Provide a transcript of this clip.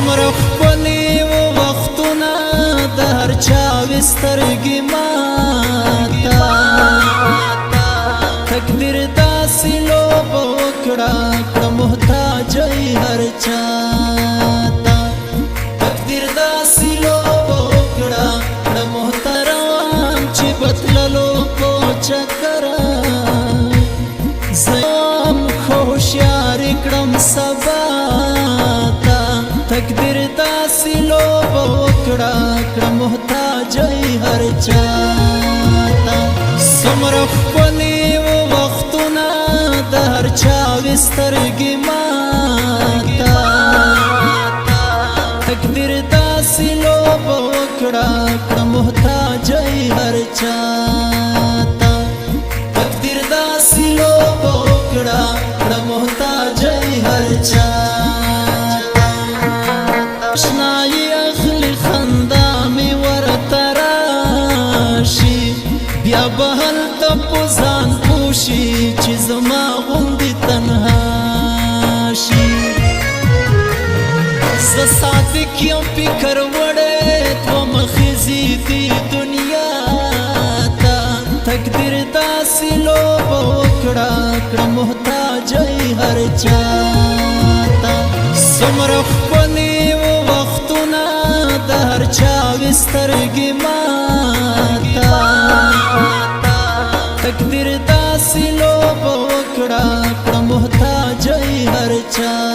سمره خپلې و وختونه د هر چا وسترګې ماته تقدیر داسې لوبه وکړه کړه محتاجۍ هر چاته تقدیر داسې لوبه وکړه کړه محترم چې بتللو په چکره زه هم هوښیار کړم سبا تقدیر داسې لوبه وکړه کړه محتاجۍ هر چاته څومره ښکلي و وختونه د هر چا وې سترګې ماته تقدیر داسې لوبه وکړه کړه محتاجۍ هر چاته تقدیر داسې لوبه وکړه کړه محتاجۍ هر چاته اشنایی اخلی خندا می ورته راشي بیا به هلته په ځان پوشي چې زما غوندې تنها شي زه صادق یم فکر وړی دومه ښځې دې دنیا ته تقدیر داسې لوبه وکړه کړه محتاجۍ هر چاته څومره ښکلي و وختونه د هر چا وې سترګې ماته تقدیر داسې لوبه وکړه کړه محتاجۍ هر چاته